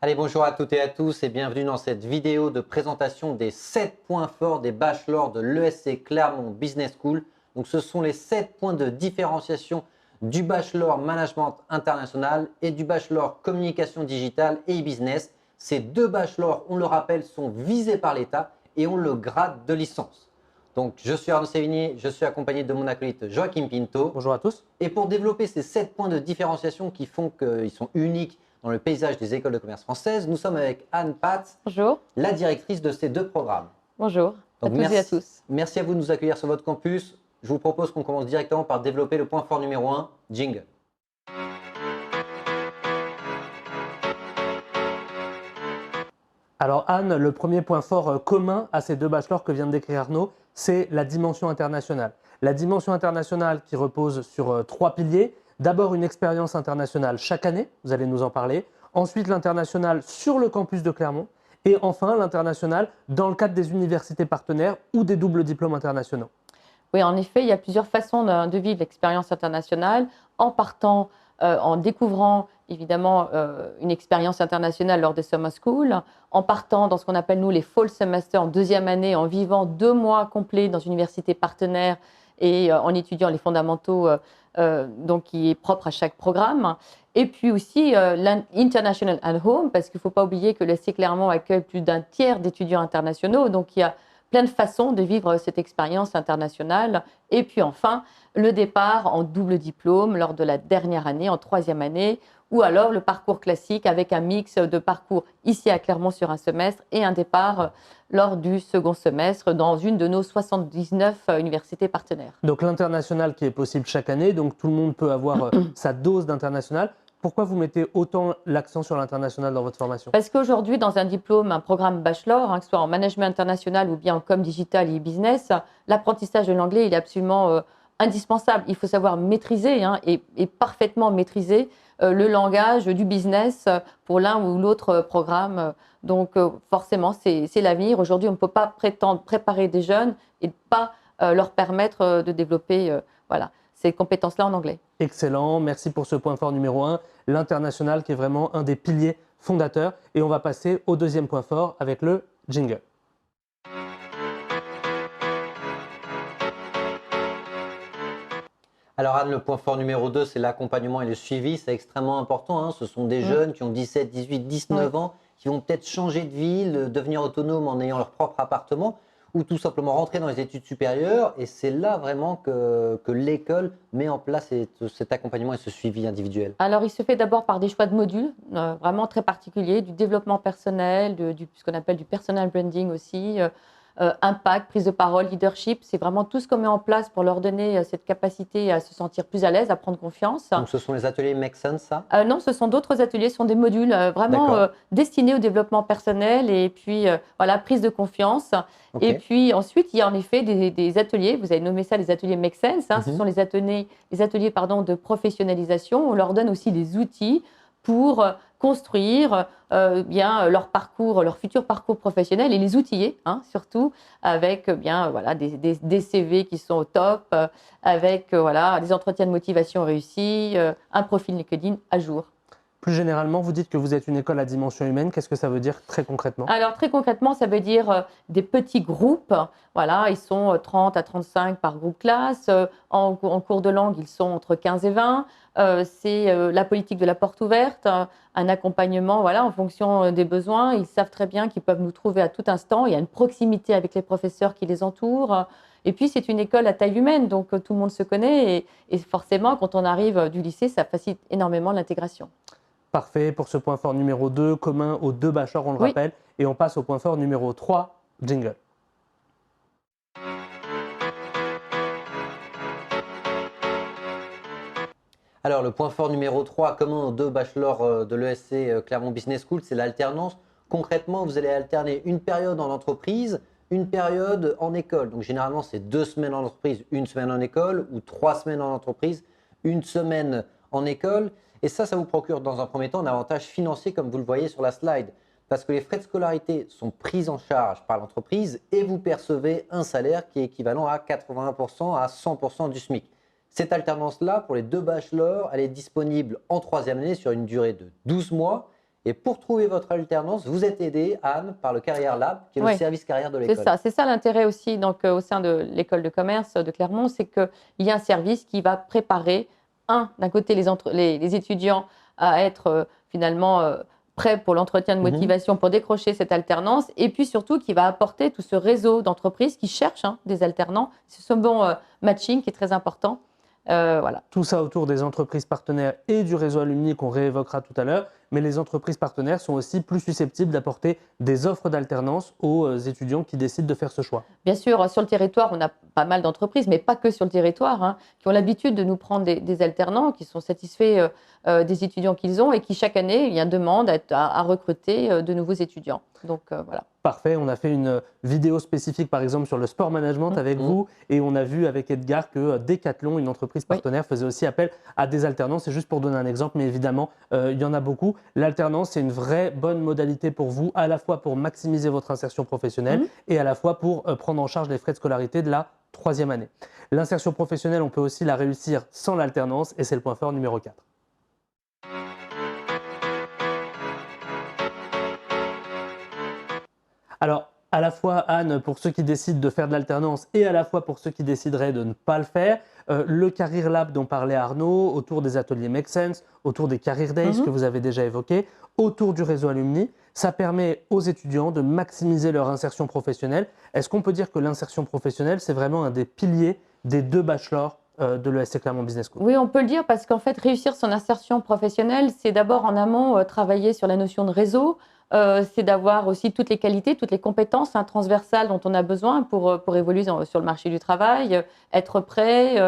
Allez, bonjour à toutes et à tous et bienvenue dans cette vidéo de présentation des 7 points forts des bachelors de l'ESC Clermont Business School. Donc, ce sont les 7 points de différenciation du bachelor Management International et du bachelor Communication Digitale et e-Business. Ces deux bachelors, on le rappelle, sont visés par l'État et ont le grade de licence. Donc, je suis Arnaud Sévigné, je suis accompagné de mon acolyte Joachim Pinto. Bonjour à tous. Et pour développer ces 7 points de différenciation qui font qu'ils sont uniques dans le paysage des écoles de commerce françaises, nous sommes avec Anne Patz, bonjour, la directrice de ces deux programmes. Bonjour à tous et à tous. Merci à vous de nous accueillir sur votre campus. Je vous propose qu'on commence directement par développer le point fort numéro 1, jingle. Alors Anne, le premier point fort commun à ces deux bachelors que vient de décrire Arnaud, c'est la dimension internationale. La dimension internationale qui repose sur 3 piliers. D'abord une expérience internationale chaque année, vous allez nous en parler. Ensuite l'international sur le campus de Clermont. Et enfin l'international dans le cadre des universités partenaires ou des doubles diplômes internationaux. Oui, en effet, il y a plusieurs façons de vivre l'expérience internationale en partant, en découvrant évidemment une expérience internationale lors des summer school, en partant dans ce qu'on appelle nous les fall semesters en deuxième année, en vivant 2 mois complets dans une université partenaire et en étudiant les fondamentaux donc qui est propre à chaque programme. Et puis aussi l'International at Home, parce qu'il ne faut pas oublier que l'ESC Clermont accueille plus d'un tiers d'étudiants internationaux, donc il y a plein de façons de vivre cette expérience internationale. Et puis enfin, le départ en double diplôme lors de la dernière année, en 3e année, ou alors le parcours classique avec un mix de parcours ici à Clermont sur un semestre et un départ lors du second semestre dans une de nos 79 universités partenaires. Donc l'international qui est possible chaque année, donc tout le monde peut avoir sa dose d'international. Pourquoi vous mettez autant l'accent sur l'international dans votre formation? Parce qu'aujourd'hui, dans un diplôme, un programme bachelor, que ce soit en management international ou bien en com digital et business, l'apprentissage de l'anglais il est absolument indispensable. Il faut savoir maîtriser et parfaitement maîtriser le langage du business pour l'un ou l'autre programme. Donc forcément, c'est l'avenir. Aujourd'hui, on ne peut pas prétendre préparer des jeunes et ne pas leur permettre de développer ces compétences-là en anglais. Excellent, merci pour ce point fort numéro 1, l'international qui est vraiment un des piliers fondateurs. Et on va passer au deuxième point fort avec le jingle. Alors Anne, le point fort numéro 2, c'est l'accompagnement et le suivi. C'est extrêmement important. Ce sont des jeunes qui ont 17, 18, 19 ans, qui vont peut-être changer de ville, devenir autonomes en ayant leur propre appartement, ou tout simplement rentrer dans les études supérieures. Et c'est là vraiment que l'école met en place cet accompagnement et ce suivi individuel. Alors, il se fait d'abord par des choix de modules vraiment très particuliers, du développement personnel, ce qu'on appelle du personal branding aussi, impact, prise de parole, leadership. C'est vraiment tout ce qu'on met en place pour leur donner cette capacité à se sentir plus à l'aise, à prendre confiance. Donc, ce sont les ateliers Make Sense, ça? Non, ce sont d'autres ateliers, ce sont des modules vraiment destinés au développement personnel et puis prise de confiance. Okay. Et puis ensuite, il y a en effet des ateliers, vous avez nommé ça les ateliers Make Sense, ce sont les ateliers de professionnalisation. On leur donne aussi des outils pour construire leur parcours, leur futur parcours professionnel et les outiller, surtout avec des CV qui sont au top, avec des entretiens de motivation réussis, un profil LinkedIn à jour. Plus généralement, vous dites que vous êtes une école à dimension humaine. Qu'est-ce que ça veut dire très concrètement? Alors très concrètement, ça veut dire des petits groupes. Voilà, ils sont 30 à 35 par groupe classe. En cours de langue, ils sont entre 15 et 20. C'est la politique de la porte ouverte, un accompagnement en fonction des besoins. Ils savent très bien qu'ils peuvent nous trouver à tout instant. Il y a une proximité avec les professeurs qui les entourent. Et puis, c'est une école à taille humaine, donc tout le monde se connaît. Et forcément, quand on arrive du lycée, ça facilite énormément l'intégration. Parfait pour ce point fort numéro 2, commun aux deux bachelors, on le rappelle. Et on passe au point fort numéro 3, jingle. Alors, le point fort numéro 3, commun aux deux bachelors de l'ESC Clermont Business School, c'est l'alternance. Concrètement, vous allez alterner une période en entreprise, une période en école. Donc, généralement, c'est 2 semaines en entreprise, 1 semaine en école, ou 3 semaines en entreprise, 1 semaine en école. Et ça vous procure dans un premier temps un avantage financier, comme vous le voyez sur la slide. Parce que les frais de scolarité sont pris en charge par l'entreprise et vous percevez un salaire qui est équivalent à 81% à 100% du SMIC. Cette alternance-là, pour les deux bachelors, elle est disponible en 3e année sur une durée de 12 mois Et pour trouver votre alternance, vous êtes aidé, Anne, par le Carrière Lab, qui est le Oui. service carrière de l'école. C'est ça l'intérêt aussi donc, au sein de l'école de commerce de Clermont, c'est qu'il y a un service qui va préparer, d'un côté les étudiants à être finalement prêts pour l'entretien de motivation pour décrocher cette alternance, et puis surtout qui va apporter tout ce réseau d'entreprises qui cherchent des alternants. C'est ce bon matching qui est très important. Voilà. Tout ça autour des entreprises partenaires et du réseau alumni qu'on réévoquera tout à l'heure, mais les entreprises partenaires sont aussi plus susceptibles d'apporter des offres d'alternance aux étudiants qui décident de faire ce choix. Bien sûr, sur le territoire, on a pas mal d'entreprises, mais pas que sur le territoire, qui ont l'habitude de nous prendre des alternants, qui sont satisfaits des étudiants qu'ils ont et qui, chaque année, il y a une demande à recruter de nouveaux étudiants. Donc, voilà. Parfait, on a fait une vidéo spécifique par exemple sur le sport management avec vous, et on a vu avec Edgar que Decathlon, une entreprise partenaire, faisait aussi appel à des alternants. C'est juste pour donner un exemple, mais évidemment, il y en a beaucoup. L'alternance, c'est une vraie bonne modalité pour vous, à la fois pour maximiser votre insertion professionnelle et à la fois pour prendre en charge les frais de scolarité de la 3e année. L'insertion professionnelle, on peut aussi la réussir sans l'alternance, et c'est le point fort numéro 4. Alors, à la fois, Anne, pour ceux qui décident de faire de l'alternance et à la fois pour ceux qui décideraient de ne pas le faire, le Career Lab dont parlait Arnaud, autour des ateliers Make Sense, autour des Career Days que vous avez déjà évoqués, autour du réseau alumni, ça permet aux étudiants de maximiser leur insertion professionnelle. Est-ce qu'on peut dire que l'insertion professionnelle, c'est vraiment un des piliers des 2 bachelors de l'ESC Clermont Business School? Oui, on peut le dire parce qu'en fait, réussir son insertion professionnelle, c'est d'abord en amont travailler sur la notion de réseau, c'est d'avoir aussi toutes les qualités, toutes les compétences transversales dont on a besoin pour évoluer sur le marché du travail, être prêt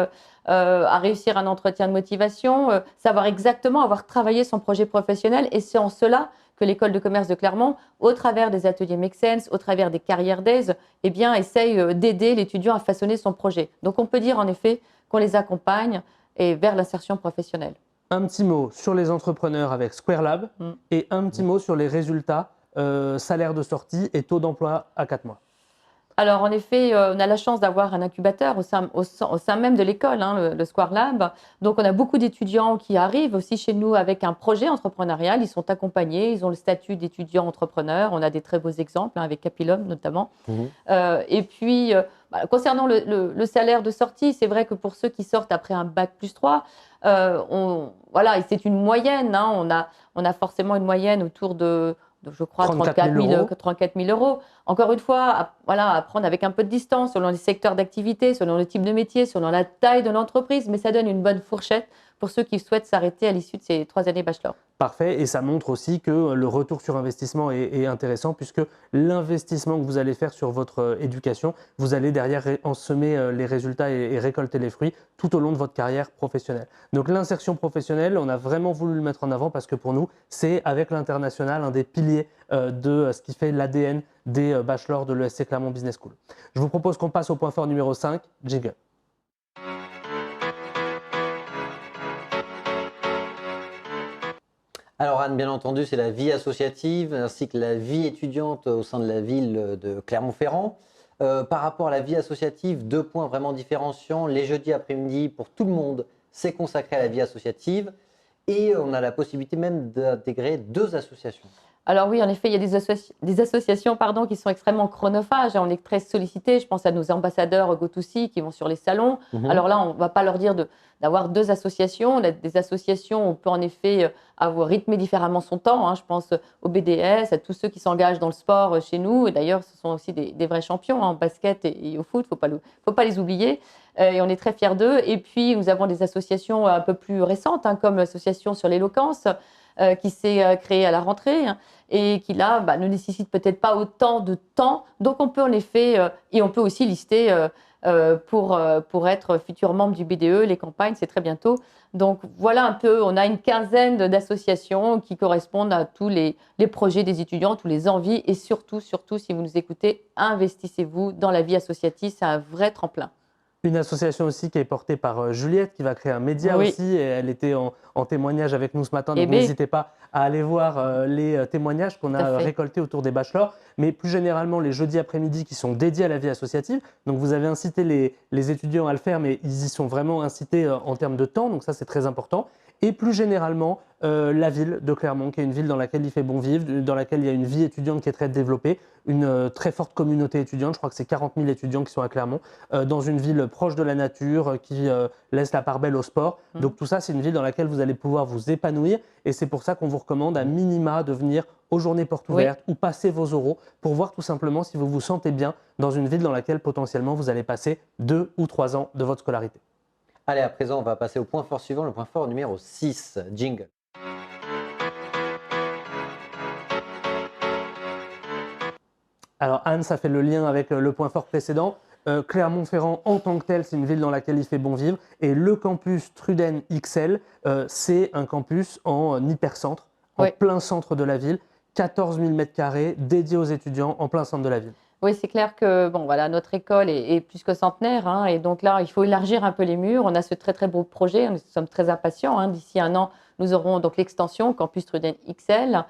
à réussir un entretien de motivation, savoir exactement avoir travaillé son projet professionnel. Et c'est en cela que l'école de commerce de Clermont, au travers des ateliers Make Sense, au travers des Career Days, eh bien, essaye d'aider l'étudiant à façonner son projet. Donc on peut dire en effet qu'on les accompagne et vers l'insertion professionnelle. Un petit mot sur les entrepreneurs avec Square Lab et un petit mot sur les résultats, salaire de sortie et taux d'emploi à 4 mois. Alors, en effet, on a la chance d'avoir un incubateur au sein même de l'école, le Square Lab. Donc, on a beaucoup d'étudiants qui arrivent aussi chez nous avec un projet entrepreneurial. Ils sont accompagnés, ils ont le statut d'étudiant entrepreneur. On a des très beaux exemples, avec Capilum notamment. Et puis, concernant le salaire de sortie, c'est vrai que pour ceux qui sortent après un bac+3, voilà, c'est une moyenne. On a forcément une moyenne autour de je crois, 34 000 euros. Encore une fois, à prendre avec un peu de distance selon les secteurs d'activité, selon le type de métier, selon la taille de l'entreprise, mais ça donne une bonne fourchette pour ceux qui souhaitent s'arrêter à l'issue de ces 3 années bachelor. Parfait, et ça montre aussi que le retour sur investissement est intéressant, puisque l'investissement que vous allez faire sur votre éducation, vous allez derrière en semer les résultats et récolter les fruits tout au long de votre carrière professionnelle. Donc l'insertion professionnelle, on a vraiment voulu le mettre en avant parce que pour nous, c'est avec l'international un des piliers de ce qui fait l'ADN des bachelors de l'ESC Clermont Business School. Je vous propose qu'on passe au point fort numéro 5, jingle. Alors Anne, bien entendu, c'est la vie associative ainsi que la vie étudiante au sein de la ville de Clermont-Ferrand. Par rapport à la vie associative, 2 points vraiment différenciants. Les jeudis après-midi, pour tout le monde, c'est consacré à la vie associative et on a la possibilité même d'intégrer 2 associations. Alors oui, en effet, il y a des associations qui sont extrêmement chronophages. On est très sollicités. Je pense à nos ambassadeurs Go2C qui vont sur les salons. Alors là, on ne va pas leur dire d'avoir 2 associations. On a des associations où on peut en effet rythmer différemment son temps. Je pense au BDS, à tous ceux qui s'engagent dans le sport chez nous. Et d'ailleurs, ce sont aussi des vrais champions en basket et au foot. Il ne faut pas les oublier. Et on est très fiers d'eux. Et puis, nous avons des associations un peu plus récentes, comme l'association sur l'éloquence, qui s'est créée à la rentrée et qui là ne nécessite peut-être pas autant de temps. Donc on peut en effet, et on peut aussi lister pour être futur membre du BDE, les campagnes, c'est très bientôt. Donc voilà un peu, on a une quinzaine d'associations qui correspondent à tous les projets des étudiants, tous les envies et surtout, si vous nous écoutez, investissez-vous dans la vie associative, c'est un vrai tremplin. Une association aussi qui est portée par Juliette, qui va créer un média aussi. Et elle était en témoignage avec nous ce matin, donc n'hésitez pas à aller voir les témoignages qu'on a récoltés autour des bachelors. Mais plus généralement, les jeudis après-midi qui sont dédiés à la vie associative. Donc vous avez incité les étudiants à le faire, mais ils y sont vraiment incités en termes de temps, donc ça c'est très important. et plus généralement la ville de Clermont, qui est une ville dans laquelle il fait bon vivre, dans laquelle il y a une vie étudiante qui est très développée, une très forte communauté étudiante. Je crois que c'est 40 000 étudiants qui sont à Clermont, dans une ville proche de la nature, qui laisse la part belle au sport. Donc tout ça, c'est une ville dans laquelle vous allez pouvoir vous épanouir, et c'est pour ça qu'on vous recommande à minima de venir aux journées portes ouvertes ou passer vos oraux pour voir tout simplement si vous vous sentez bien dans une ville dans laquelle potentiellement vous allez passer 2 ou 3 ans de votre scolarité. Allez, à présent, on va passer au point fort suivant, le point fort numéro 6. Jingle. Alors Anne, ça fait le lien avec le point fort précédent. Clermont-Ferrand, en tant que tel, c'est une ville dans laquelle il fait bon vivre. Et le campus Truden XL, c'est un campus en hypercentre, en plein centre de la ville. 14 000 m² dédiés aux étudiants en plein centre de la ville. Oui, c'est clair que bon, voilà, notre école est plus que centenaire, hein, et donc là, il faut élargir un peu les murs. On a ce très très beau projet, nous sommes très impatients, hein. D'ici un an, nous aurons donc l'extension Campus Truden XL,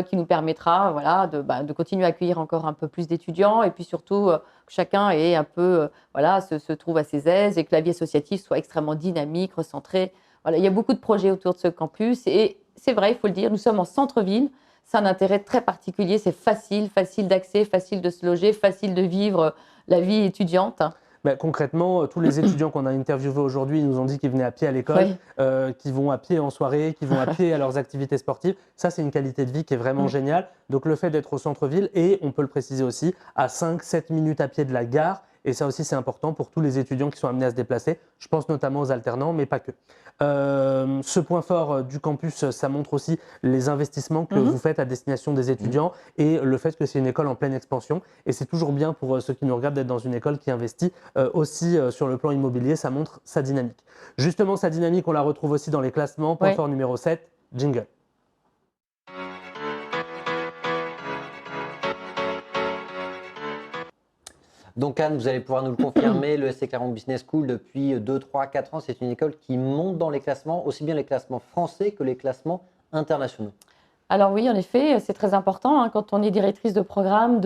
qui nous permettra, voilà, de continuer à accueillir encore un peu plus d'étudiants, et puis surtout que chacun ait un peu, voilà, se trouve à ses aises, et que la vie associative soit extrêmement dynamique, recentrée. Voilà, il y a beaucoup de projets autour de ce campus, et c'est vrai, il faut le dire, nous sommes en centre-ville. C'est un intérêt très particulier, c'est facile d'accès, facile de se loger, facile de vivre la vie étudiante. Ben, concrètement, tous les étudiants qu'on a interviewés aujourd'hui nous ont dit qu'ils venaient à pied à l'école, qu'ils vont à pied en soirée, qu'ils vont à pied à leurs activités sportives. Ça, c'est une qualité de vie qui est vraiment géniale. Donc le fait d'être au centre-ville, et on peut le préciser aussi, à 5-7 minutes à pied de la gare. Et ça aussi, c'est important pour tous les étudiants qui sont amenés à se déplacer. Je pense notamment aux alternants, mais pas que. Ce point fort du campus, ça montre aussi les investissements que vous faites à destination des étudiants, et le fait que c'est une école en pleine expansion. Et c'est toujours bien pour ceux qui nous regardent d'être dans une école qui investit aussi sur le plan immobilier. Ça montre sa dynamique. Justement, sa dynamique, on la retrouve aussi dans les classements. Point fort numéro 7, jingle. Donc Anne, vous allez pouvoir nous le confirmer, le SC Clermont Business School, depuis 2, 3, 4 ans, c'est une école qui monte dans les classements, aussi bien les classements français que les classements internationaux. Alors oui, en effet, c'est très important, hein, quand on est directrice de programme,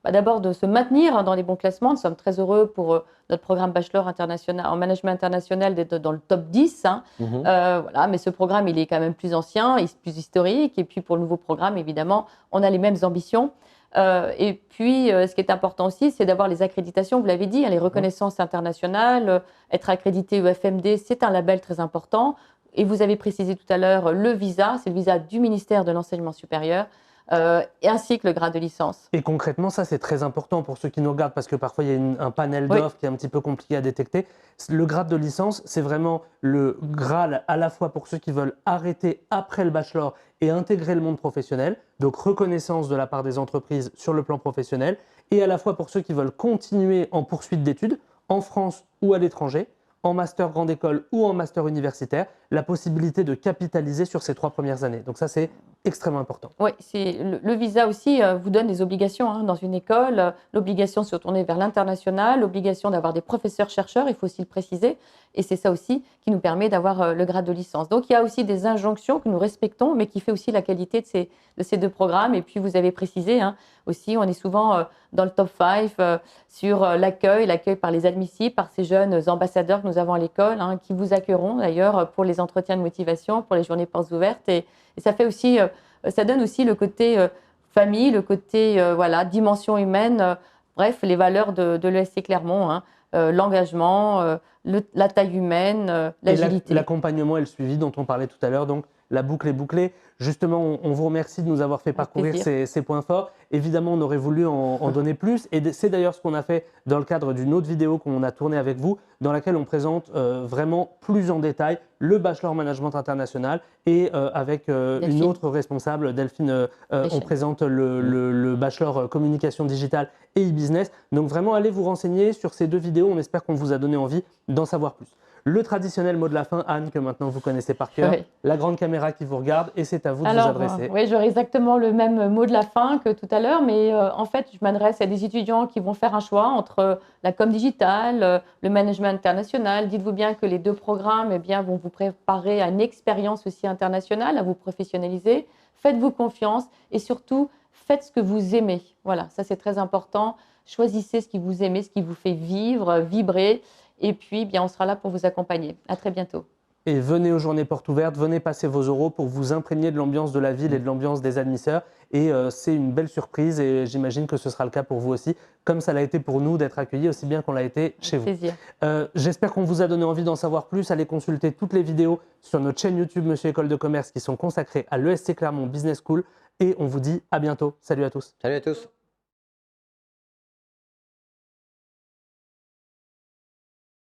d'abord de se maintenir dans les bons classements. Nous sommes très heureux pour notre programme Bachelor international, en Management international d'être dans le top 10. Hein. Voilà, mais ce programme, il est quand même plus ancien, plus historique. Et puis pour le nouveau programme, évidemment, on a les mêmes ambitions. Et puis, ce qui est important aussi, c'est d'avoir les accréditations, vous l'avez dit, hein, les reconnaissances internationales. Être accrédité UFMD, c'est un label très important. Et vous avez précisé tout à l'heure le visa, c'est le visa du ministère de l'Enseignement supérieur, ainsi que le grade de licence. Et concrètement, ça c'est très important pour ceux qui nous regardent, parce que parfois il y a un panel d'offres qui est un petit peu compliqué à détecter. Le grade de licence, c'est vraiment le Graal à la fois pour ceux qui veulent arrêter après le bachelor et intégrer le monde professionnel, donc reconnaissance de la part des entreprises sur le plan professionnel, et à la fois pour ceux qui veulent continuer en poursuite d'études, en France ou à l'étranger, en master grande école ou en master universitaire, la possibilité de capitaliser sur ces 3 premières années. Donc ça, c'est extrêmement important. Oui, le visa aussi vous donne des obligations, hein, dans une école, l'obligation de se tourner vers l'international, l'obligation d'avoir des professeurs-chercheurs, il faut aussi le préciser, et c'est ça aussi qui nous permet d'avoir le grade de licence. Donc il y a aussi des injonctions que nous respectons, mais qui fait aussi la qualité de ces 2 programmes. Et puis vous avez précisé, hein, aussi, on est souvent dans le top 5 sur l'accueil par les admissibles, par ces jeunes ambassadeurs que nous avons à l'école, hein, qui vous accueilleront d'ailleurs pour les entretiens de motivation, pour les journées portes ouvertes. Et ça fait aussi, ça donne aussi le côté famille, le côté voilà, dimension humaine, bref, les valeurs de l'ESC Clermont, hein, l'engagement, la taille humaine, l'agilité. L'accompagnement et le suivi dont on parlait tout à l'heure, donc la boucle est bouclée. Justement, on vous remercie de nous avoir fait parcourir ces points forts. Évidemment, on aurait voulu en donner plus. Et c'est d'ailleurs ce qu'on a fait dans le cadre d'une autre vidéo qu'on a tournée avec vous, dans laquelle on présente vraiment plus en détail le Bachelor Management International. Et avec une autre responsable, Delphine, on présente le Bachelor Communication Digitale et e-Business. Donc vraiment, allez vous renseigner sur ces 2 vidéos. On espère qu'on vous a donné envie d'en savoir plus. Le traditionnel mot de la fin, Anne, que maintenant vous connaissez par cœur, la grande caméra qui vous regarde, et c'est à vous de vous adresser. Oui, j'aurai exactement le même mot de la fin que tout à l'heure, mais en fait, je m'adresse à des étudiants qui vont faire un choix entre la com digitale, le management international. Dites-vous bien que les 2 programmes vont vous préparer à une expérience aussi internationale, à vous professionnaliser. Faites-vous confiance et surtout, faites ce que vous aimez. Voilà, ça c'est très important. Choisissez ce qui vous aimez, ce qui vous fait vivre, vibrer. Et puis, on sera là pour vous accompagner. À très bientôt. et venez aux journées portes ouvertes, venez passer vos oraux pour vous imprégner de l'ambiance de la ville et de l'ambiance des admisseurs. Et c'est une belle surprise et j'imagine que ce sera le cas pour vous aussi, comme ça l'a été pour nous d'être accueillis aussi bien qu'on l'a été chez vous. Plaisir. J'espère qu'on vous a donné envie d'en savoir plus. Allez consulter toutes les vidéos sur notre chaîne YouTube Monsieur École de Commerce qui sont consacrées à l'ESC Clermont Business School. Et on vous dit à bientôt. Salut à tous. Salut à tous.